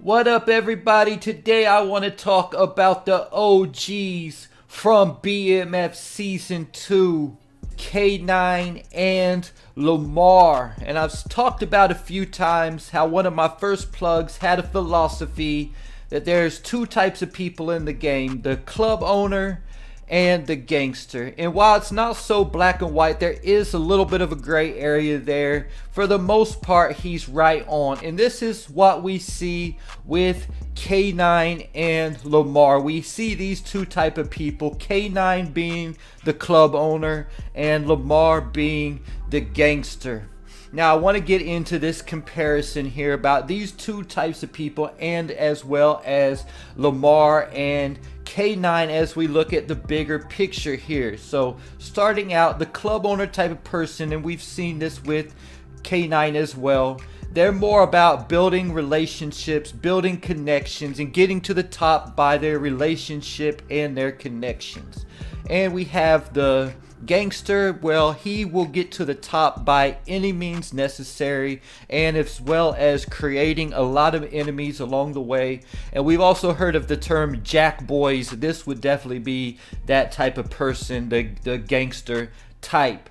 What up, everybody? Today I want to talk about the OGs from BMF Season 2, K9 and Lamar. And I've talked about a few times how one of my first plugs had a philosophy that there's two types of people in the game: the club owner and the gangster. And while it's not so black and white, there is a little bit of a gray area there. For the most part, he's right on. And this is what we see with K9 and Lamar. We see these two type of people, K9 being the club owner and Lamar being the gangster. Now I want to get into this comparison here about these two types of people, and as well as Lamar and K9 as we look at the bigger picture here. So starting out, the club owner type of person, and we've seen this with K9 as well, they're more about building relationships, building connections, and getting to the top by their relationship and their connections. And we have the gangster. Well, he will get to the top by any means necessary, and as well as creating a lot of enemies along the way. And we've also heard of the term jack boys. This would definitely be that type of person, the gangster type.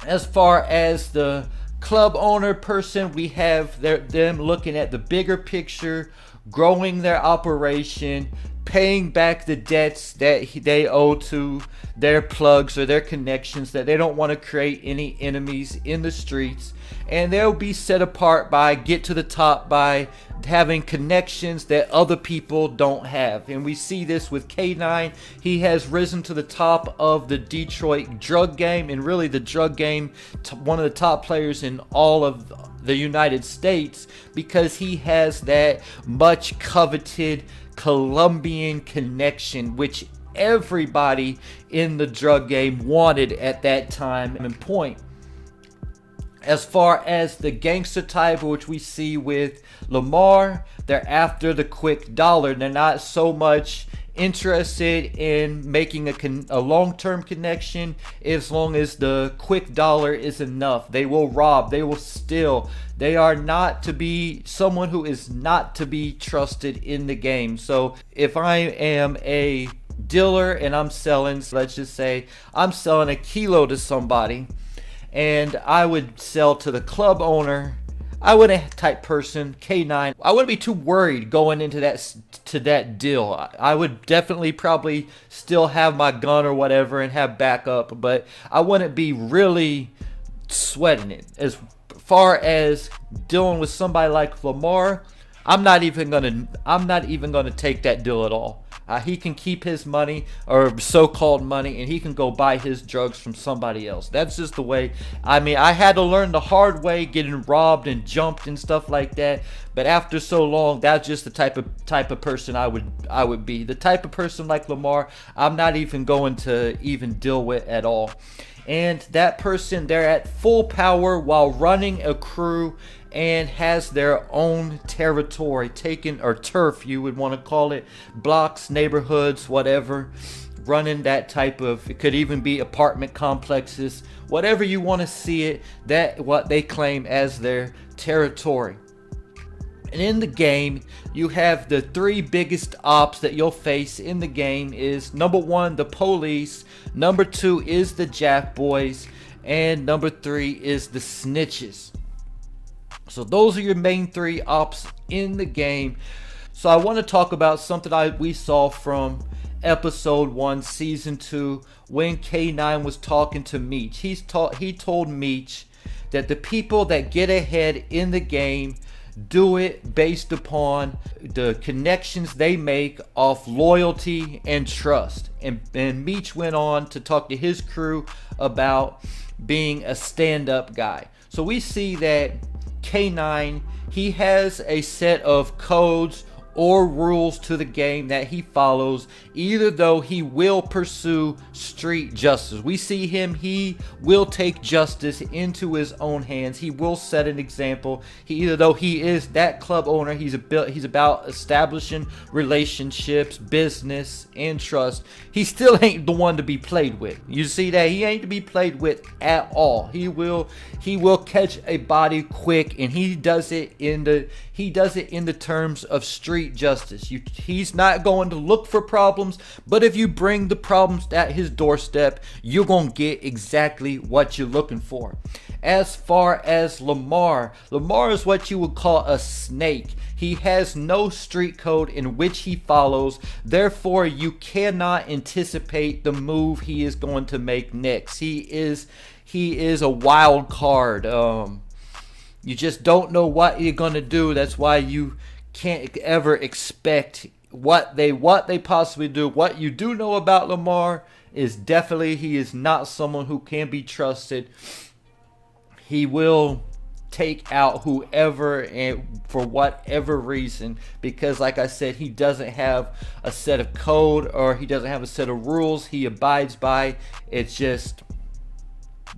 As far as the club owner person, we have them looking at the bigger picture, growing their operation, paying back the debts that they owe to their plugs or their connections, that they don't want to create any enemies in the streets. And they'll be set apart by get to the top by having connections that other people don't have. And we see this with K9. He has risen to the top of the Detroit drug game, and really the drug game, one of the top players in all of the United States, because he has that much coveted Colombian connection, which everybody in the drug game wanted at that time and point. As far as the gangster type, which we see with Lamar, they're after the quick dollar. They're not so much interested in making a long-term connection as long as the quick dollar is enough. They will rob, they will steal. They are not to be someone who is not to be trusted in the game. So if I am a dealer and I'm selling, let's just say I'm selling a kilo to somebody, and I would sell to the club owner, I wouldn't type person, K9, I wouldn't be too worried going into that deal. I would definitely probably still have my gun or whatever and have backup, but I wouldn't be really sweating it. As far as dealing with somebody like Lamar, I'm not even gonna take that deal at all. He can keep his money, or so-called money, and he can go buy his drugs from somebody else. That's just the way. I mean, I had to learn the hard way, getting robbed and jumped and stuff like that. But after so long, that's just the type of person I would be. The type of person like Lamar, I'm not even going to even deal with at all. And that person, they're at full power while running a crew and has their own territory taken, or turf you would want to call it, blocks, neighborhoods, whatever, running that type of, it could even be apartment complexes, whatever you want to see it, that what they claim as their territory. And in the game, you have the three biggest ops that you'll face in the game is, number one, the police, number two is the jack boys, and number three is the snitches. So those are your main three ops in the game. So I want to talk about something we saw from episode 1, season 2, when K9 was talking to Meech. He told Meech that the people that get ahead in the game do it based upon the connections they make off loyalty and trust. And Meech went on to talk to his crew about being a stand-up guy. So we see that K9, he has a set of codes or rules to the game that he follows, either though he will pursue street justice. We see him, he will take justice into his own hands. He will set an example. Either though he is that club owner, he's about establishing relationships, business, and trust. He still ain't the one to be played with. You see that? He ain't to be played with at all. He will catch a body quick, and he does it in the terms of street justice. He's not going to look for problems, but if you bring the problems at his doorstep, you're going to get exactly what you're looking for. As far as Lamar is what you would call a snake. He has no street code in which he follows, therefore you cannot anticipate the move he is going to make next. He is a wild card. You just don't know what you're gonna do. That's why you can't ever expect what they possibly do. What you do know about Lamar is definitely he is not someone who can be trusted. He will take out whoever and for whatever reason, because like I said, he doesn't have a set of code, or he doesn't have a set of rules he abides by. It's just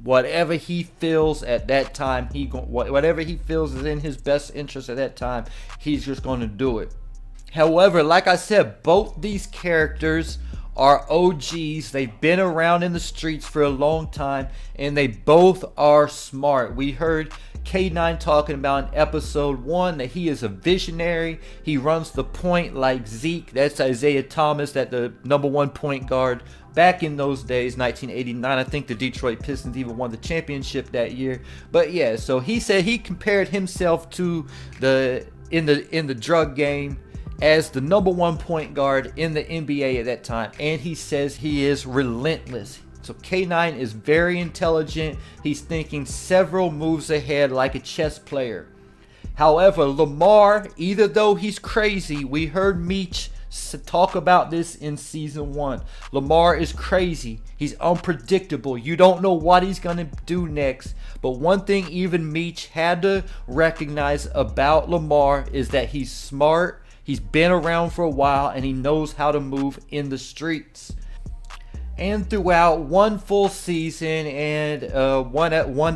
whatever he feels at that time, whatever he feels is in his best interest at that time, he's just going to do it. However, like I said, both these characters are OGs. They've been around in the streets for a long time, and they both are smart. We heard K9 talking about in episode 1 that he is a visionary. He runs the point like Zeke. That's Isaiah Thomas, that the #1 point guard back in those days, 1989. I think the Detroit Pistons even won the championship that year. But yeah, so he said he compared himself to in the drug game as the #1 point guard in the NBA at that time, and he says he is relentless. So K9 is very intelligent. He's thinking several moves ahead like a chess player. However, Lamar, either though he's crazy, we heard Meech talk about this in season 1. Lamar is crazy. He's unpredictable. You don't know what he's going to do next. But one thing even Meech had to recognize about Lamar is that he's smart. He's been around for a while, and he knows how to move in the streets. And throughout one full season and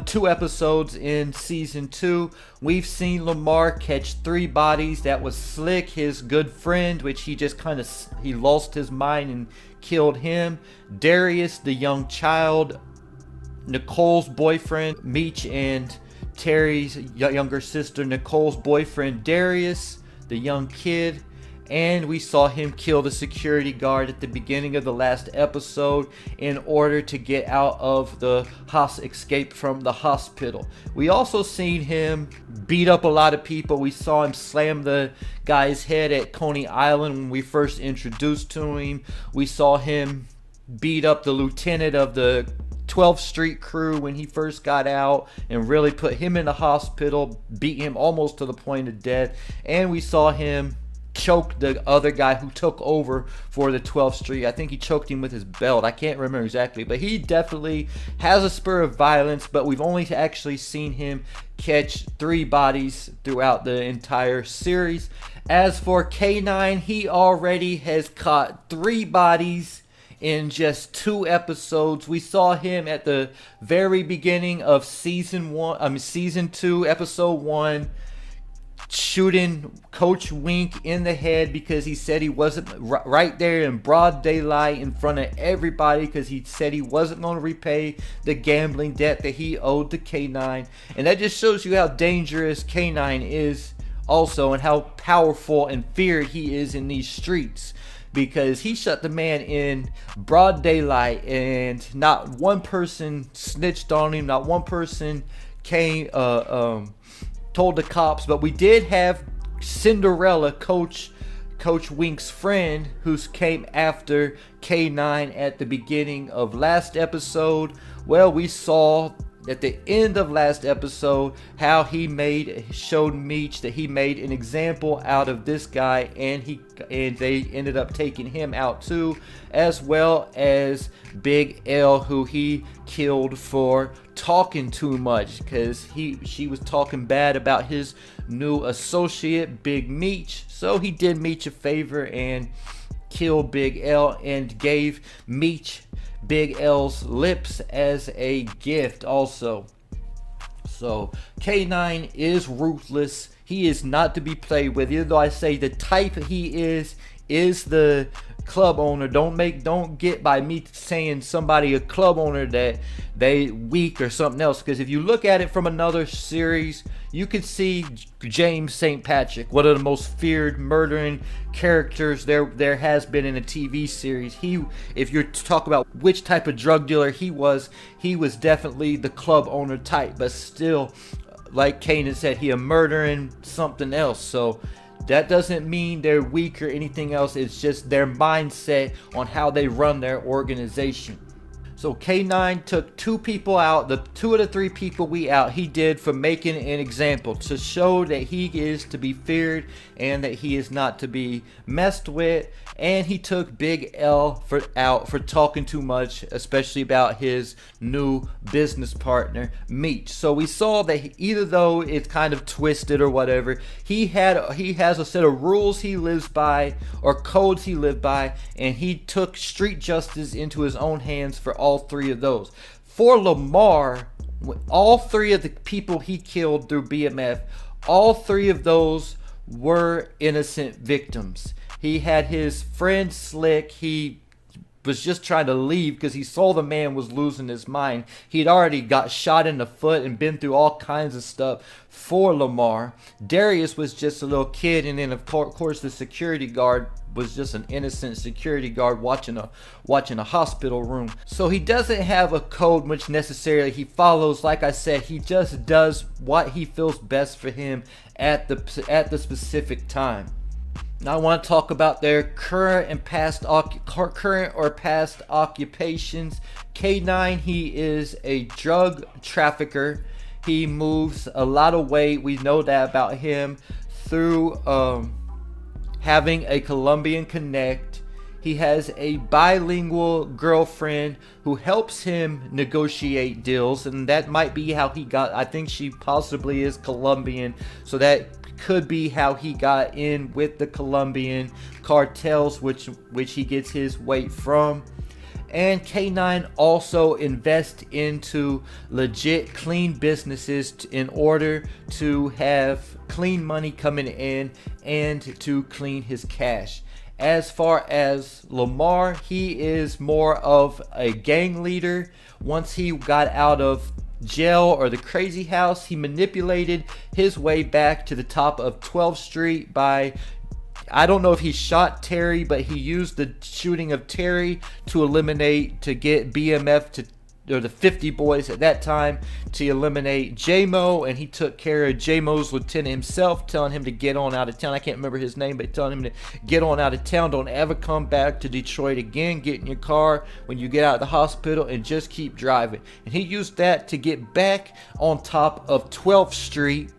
two episodes in season 2, we've seen Lamar catch 3 bodies. That was Slick, his good friend, which he just he lost his mind and killed him. Darius, the young child. Nicole's boyfriend, Meech, and Terry's younger sister, Nicole's boyfriend, Darius, the young kid. And we saw him kill the security guard at the beginning of the last episode in order to get out of the escape from the hospital. We also seen him beat up a lot of people. We saw him slam the guy's head at Coney Island when we first introduced to him. We saw him beat up the lieutenant of the 12th Street crew when he first got out and really put him in the hospital, beat him almost to the point of death. And we saw him choked the other guy who took over for the 12th Street. I think he choked him with his belt. I can't remember exactly, but he definitely has a spur of violence, but we've only actually seen him catch 3 bodies throughout the entire series. As for K9, he already has caught 3 bodies in just 2 episodes. We saw him at the very beginning of season 2, episode 1, shooting Coach Wink in the head because he said he wasn't right there in broad daylight in front of everybody, because he said he wasn't going to repay the gambling debt that he owed to K9. And that just shows you how dangerous K9 is also, and how powerful and feared he is in these streets, because he shut the man in broad daylight and not one person snitched on him, not one person came told the cops. But we did have Cinderella, Coach Wink's friend, who came after K9 at the beginning of last episode. Well, we saw at the end of last episode how he showed Meech that he made an example out of this guy, and they ended up taking him out too, as well as Big L, who he killed for talking too much, because she was talking bad about his new associate Big Meech. So he did Meech a favor and killed Big L and gave Meech Big L's lips as a gift also. So K9 is ruthless. He is not to be played with. Even though I say the type he is the club owner. Don't get by me saying somebody a club owner that they weak or something else, because if you look at it from another series, you can see James St. Patrick, one of the most feared murdering characters there has been in a TV series. If you're to talk about which type of drug dealer he was definitely the club owner type, but still, like Kanan said, he a murdering something else. So that doesn't mean they're weak or anything else. It's just their mindset on how they run their organization. So K9 took 2 people out. The 2 of the 3 people he did for making an example, to show that he is to be feared and that he is not to be messed with. And he took Big L out for talking too much, especially about his new business partner Meech. So we saw that either though it's kind of twisted or whatever, he has a set of rules he lives by, or codes he lived by, and he took street justice into his own hands for all 3 of those. For Lamar, all 3 of the people he killed through BMF, all 3 of those were innocent victims. He had his friend Slick. He was just trying to leave because he saw the man was losing his mind. He'd already got shot in the foot and been through all kinds of stuff for Lamar. Darius was just a little kid, and then of course the security guard was just an innocent security guard watching a hospital room. So he doesn't have a code which necessarily he follows. Like I said, he just does what he feels best for him at the specific time. Now I want to talk about their current or past occupations. K9, he is a drug trafficker. He moves a lot of weight. We know that about him through having a Colombian connect. He has a bilingual girlfriend who helps him negotiate deals, and that might be how he got. I think she possibly is Colombian, so that could be how he got in with the Colombian cartels, which he gets his weight from. And K9 also invests into legit clean businesses in order to have clean money coming in and to clean his cash. As far as Lamar, he is more of a gang leader. Once he got out of jail or the crazy house, he manipulated his way back to the top of 12th Street by, I don't know if he shot Terry, but he used the shooting of Terry to get BMF or the 50 boys at that time to eliminate J-Mo, and he took care of J-Mo's lieutenant himself, telling him to get on out of town. I can't remember his name, but telling him to get on out of town. Don't ever come back to Detroit again. Get in your car when you get out of the hospital and just keep driving. And he used that to get back on top of 12th Street.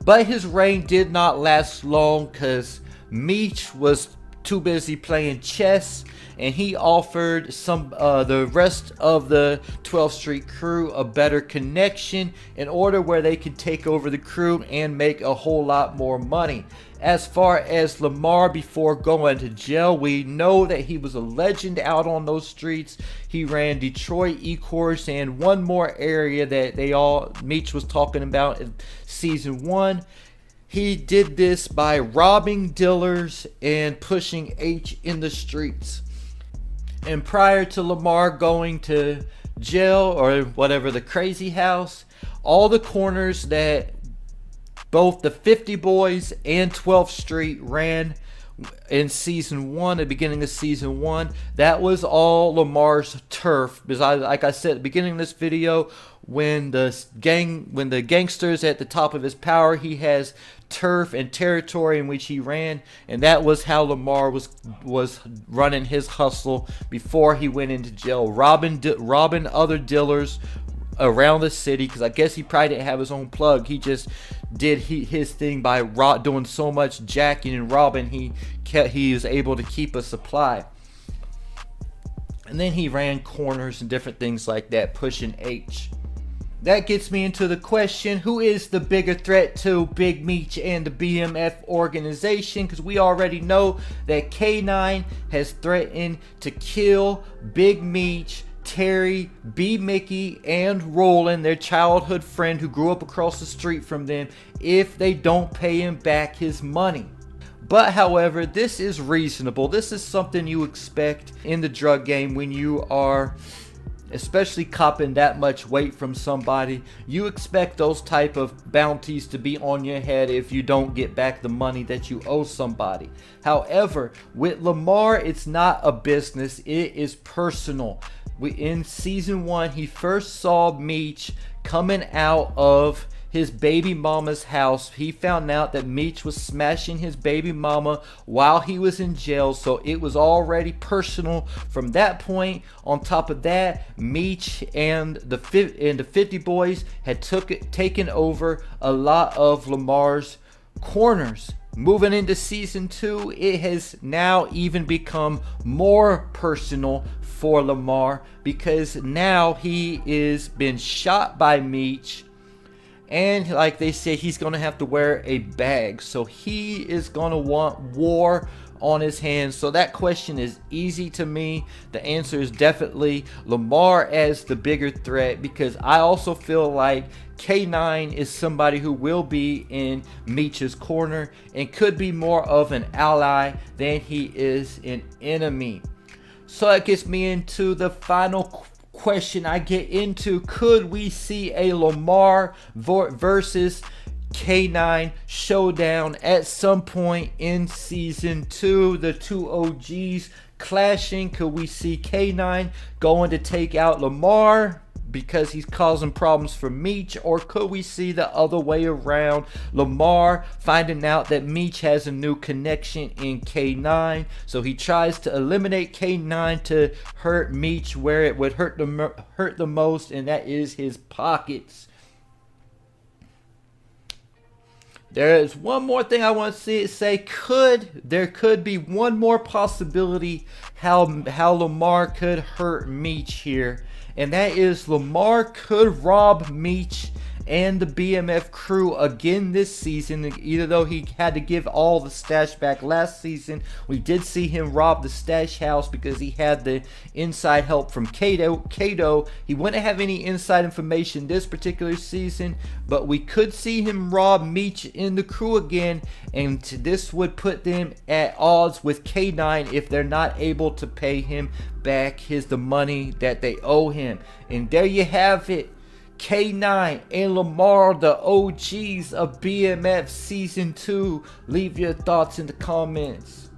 But his reign did not last long because Meech was too busy playing chess, and he offered the rest of the 12th Street crew a better connection in order where they could take over the crew and make a whole lot more money. As far as Lamar, before going to jail, we know that he was a legend out on those streets. He ran Detroit, E-Course, and one more area that Meech was talking about in season 1. He did this by robbing dealers and pushing H in the streets. And prior to Lamar going to jail or whatever, the crazy house, all the corners that both the 50 boys and 12th Street ran in season 1, the beginning of season 1, that was all Lamar's turf. Because like I said at the beginning of this video, when the gangsters at the top of his power, he has turf and territory in which he ran, and that was how Lamar was running his hustle before he went into jail, robbing other dealers, around the city, because I guess he probably didn't have his own plug. He just did his thing by doing so much jacking and robbing. He was able to keep a supply. And then he ran corners and different things like that, pushing H. That gets me into the question, who is the bigger threat to Big Meech and the BMF organization? Because we already know that K9 has threatened to kill Big Meech, Terry, B. Mickey, and Roland, their childhood friend who grew up across the street from them, if they don't pay him back his money. But however, this is reasonable. This is something you expect in the drug game when you are especially copping that much weight from somebody. You expect those type of bounties to be on your head if you don't get back the money that you owe somebody. However, with Lamar, it's not a business, it is personal. In season 1, he first saw Meech coming out of his baby mama's house. He found out that Meech was smashing his baby mama while he was in jail, so it was already personal from that point. On top of that, Meech and the 50 Boys had taken over a lot of Lamar's corners. Moving into season 2, it has now even become more personal for Lamar, because now he is been shot by Meech, and like they say, he's going to have to wear a bag. So he is going to want war on his hands. So that question is easy to me. The answer is definitely Lamar as the bigger threat, because I also feel like K9 is somebody who will be in Meech's corner and could be more of an ally than he is an enemy. So that gets me into the final question I get into. Could we see a Lamar versus K9 showdown at some point in season 2? The two OGs clashing. Could we see K9 going to take out Lamar because he's causing problems for Meech, or could we see the other way around, Lamar finding out that Meech has a new connection in K9, so he tries to eliminate K9 to hurt Meech where it would hurt the most, and that is his pockets. There is one more thing I want to say. There could be one more possibility how Lamar could hurt Meech here, and that is Lamar could rob Meech and the BMF crew again this season. Even though he had to give all the stash back last season, we did see him rob the stash house because he had the inside help from Kato. He wouldn't have any inside information this particular season, but we could see him rob Meech in the crew again, and this would put them at odds with K9 if they're not able to pay him back the money that they owe him. And there you have it. K9 and Lamar, the OGs of BMF Season 2. Leave your thoughts in the comments.